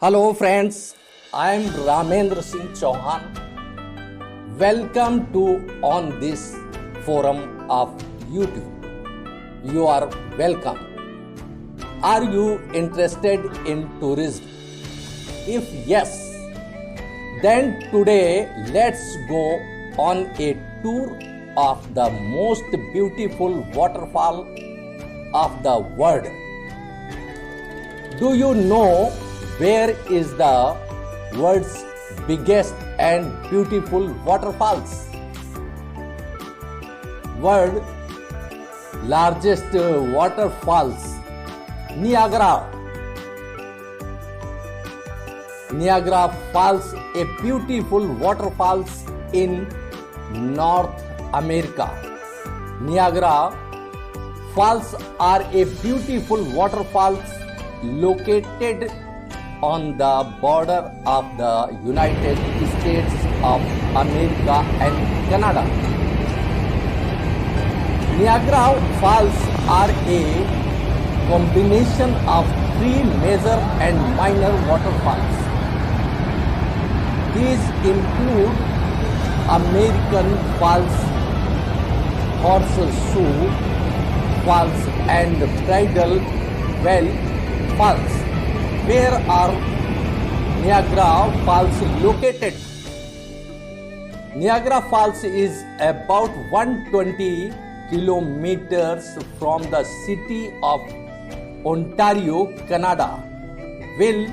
Hello friends, I am Ramendra Chauhan. Welcome to on this forum of YouTube. You are welcome. Are you interested in tourism? If yes, then today let's go on a tour of the most beautiful waterfall of the world. Do you know where is the world's biggest and beautiful waterfalls? World largest waterfalls, Niagara. Niagara Falls, a beautiful waterfalls in North America. Niagara Falls are a beautiful waterfalls located on the border of the United States of America and Canada. Niagara Falls are a combination of three major and minor waterfalls. These include American Falls, Horseshoe Falls and Bridal Falls. Where are Niagara Falls located? Niagara Falls is about 120 kilometers from the city of Ontario, Canada. While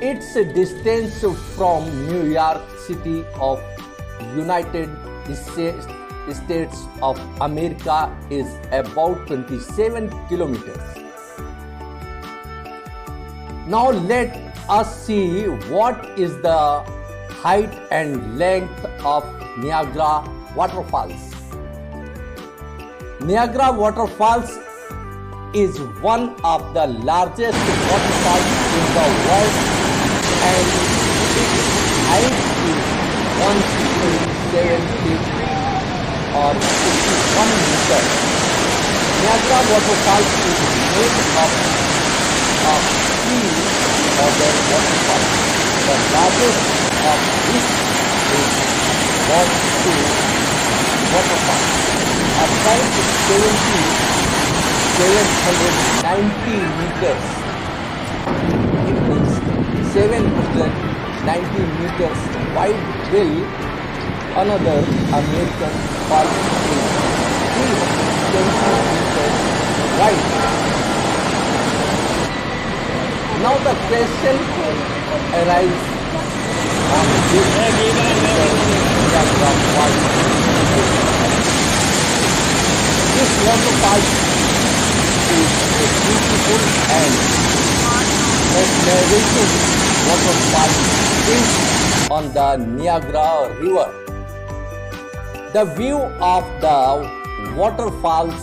its distance from New York City of United States of America is about 27 kilometers. Now let us see what is the height and length of Niagara Waterfalls. Niagara Waterfalls is one of the largest waterfalls in the world and its height is 167 feet or 61 meters. Niagara Waterfalls is made up of three other waterfalls. The largest of which is Horseshoe Waterfall, about 790 meters. It means 790 meters wide. Will another American Falls is 320 meters wide. Now the question arises on this Niagara Falls. This waterfall is a beautiful and mesmerizing waterfall built on the Niagara River. The view of the waterfalls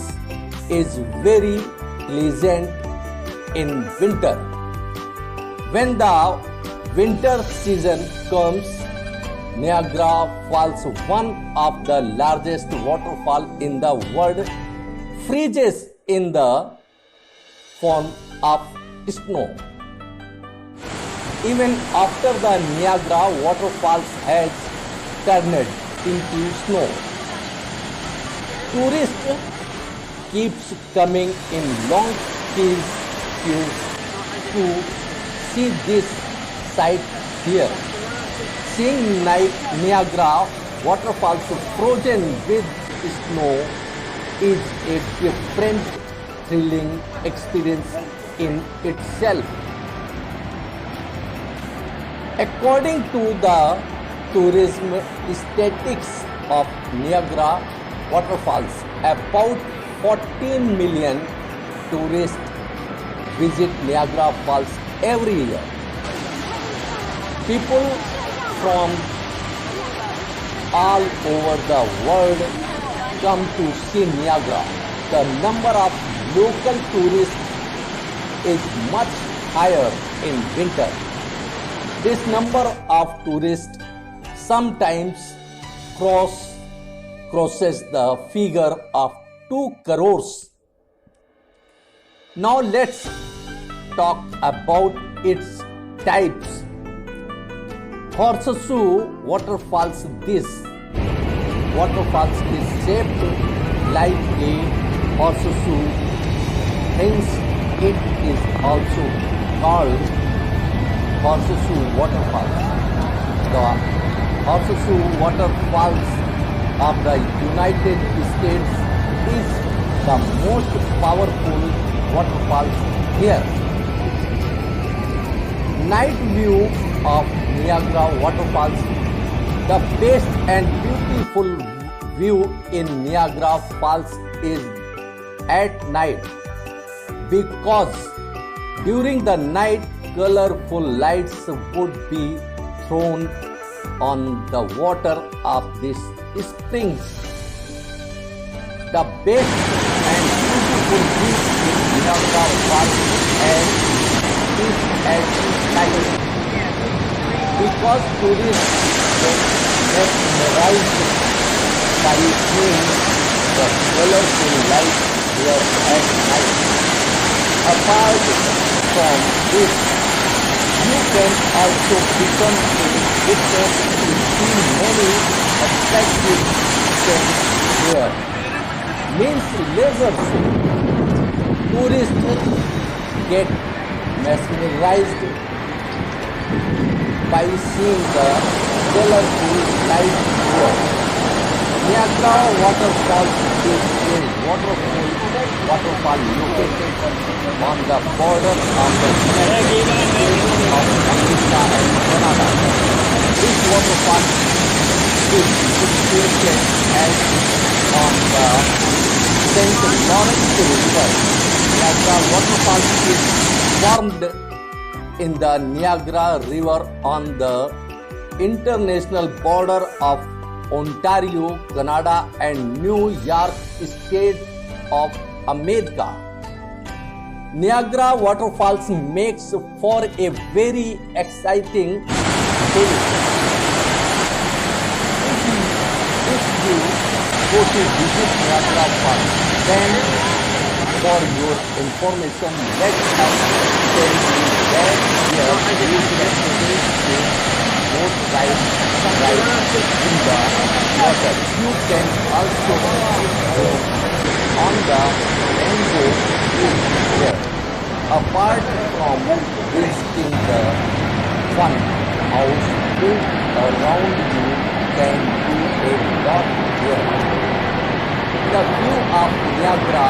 is very pleasant in winter. When the winter season comes, Niagara Falls, one of the largest waterfalls in the world, freezes in the form of snow. Even after the Niagara Waterfalls has turned into snow, tourists keeps coming in long queues to see this sight here. Seeing Niagara Waterfalls frozen with snow is a different, thrilling experience in itself. According to the tourism statistics of Niagara Waterfalls, about 14 million tourists visit Niagara Falls every year. People from all over the world come to see Niagara. The number of local tourists is much higher in winter. This number of tourists sometimes crosses the figure of 2 crores. Now let's talk about its types. Horseshoe waterfalls. This waterfalls is shaped like a horseshoe, hence it is also called Horseshoe Waterfalls. The Horseshoe Waterfalls of the United States is the most powerful waterfalls here. Night view of Niagara Waterfalls. The best and beautiful view in Niagara Falls is at night, because during the night colorful lights would be thrown on the water of these springs. The best and beautiful view in Niagara Falls is at night, because tourists get mesmerized by seeing the colorful lights here at night. Apart from this, you can also become a witness to see many attractive things here. Means leisure show. Tourists get mesmerized by seeing the colorful light here. Niagara Waterfalls is a waterfall located on the border of the United States of America and Canada. This waterfall is situated on the St. Lawrence River. Niagara Waterfalls is formed in the Niagara River on the international border of Ontario, Canada and New York State of America. Niagara Waterfalls makes for a very exciting day. If you go to visit Niagara Falls, then for your information, let us tell you that here you can take a boat ride in the water. You can also go on the rainbow bridge here. Apart from visiting the fun house built around, you can do a lot here. The view of Niagara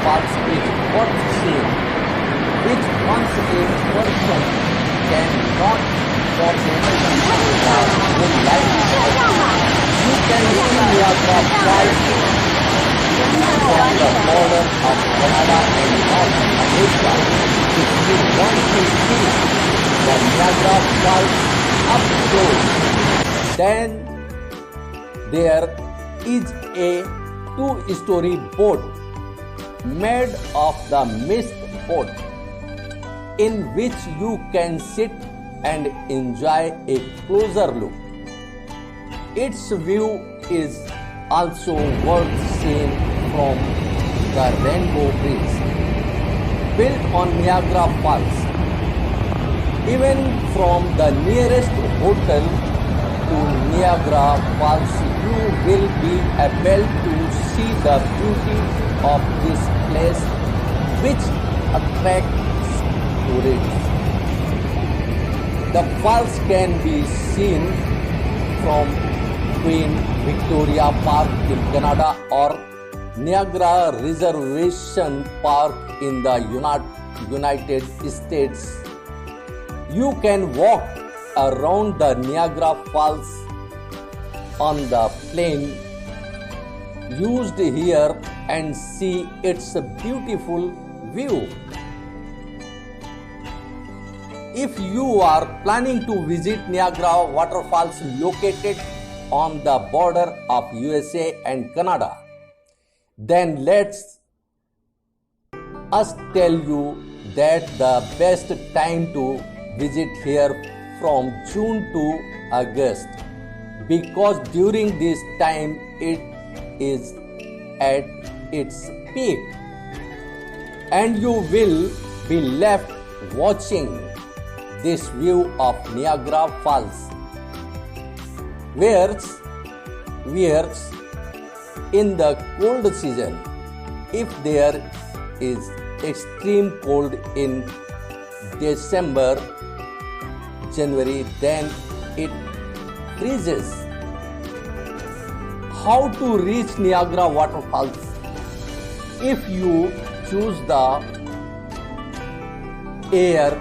Falls is worth seeing, which once a person cannot forget in life. You can see Niagara Falls from the border of Canada and North America. If you want to see the Niagara Falls up close, then there is a two-story boat made of the mist boat, in which you can sit and enjoy a closer look. Its view is also worth seeing from the Rainbow Bridge, built on Niagara Falls. Even from the nearest hotel to Niagara Falls, you will be able to see the beauty of this place, which attracts tourists. The falls can be seen from Queen Victoria Park in Canada or Niagara Reservation Park in the United States. You can walk around the Niagara Falls on the plane used here and see its beautiful view. If you are planning to visit Niagara Waterfalls located on the border of USA and Canada, then let's us tell you that the best time to visit here from June to August, because during this time it is at its peak and you will be left watching this view of Niagara Falls. Whereas in the cold season, if there is extreme cold in December, January, then it freezes. How to reach Niagara Waterfalls? If you choose the air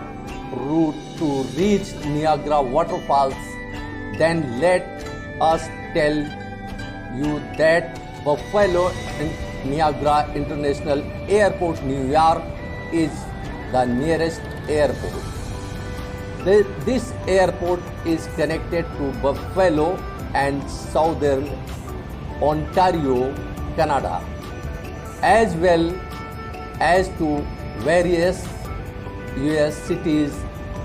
route to reach Niagara Waterfalls, then let us tell you that Buffalo Niagara International Airport, New York, is the nearest airport. This airport is connected to Buffalo and Southern Ontario, Canada, as well as to various US cities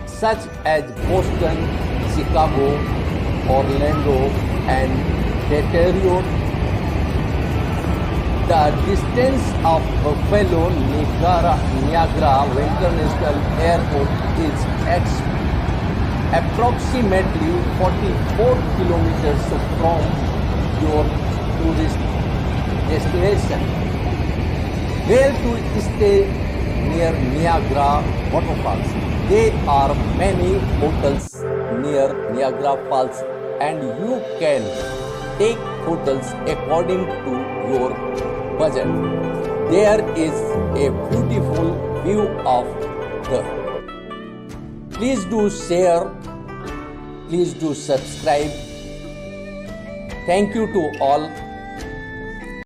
such as Boston, Chicago, Orlando, and Detroit. The distance of Buffalo Niagara International Airport is approximately 44 kilometers from your tourist destination. Where to stay near Niagara Waterfalls? There are many hotels near Niagara Falls, and you can take hotels according to your budget. There is a beautiful view of the. Please do share. Please do subscribe. Thank you to all.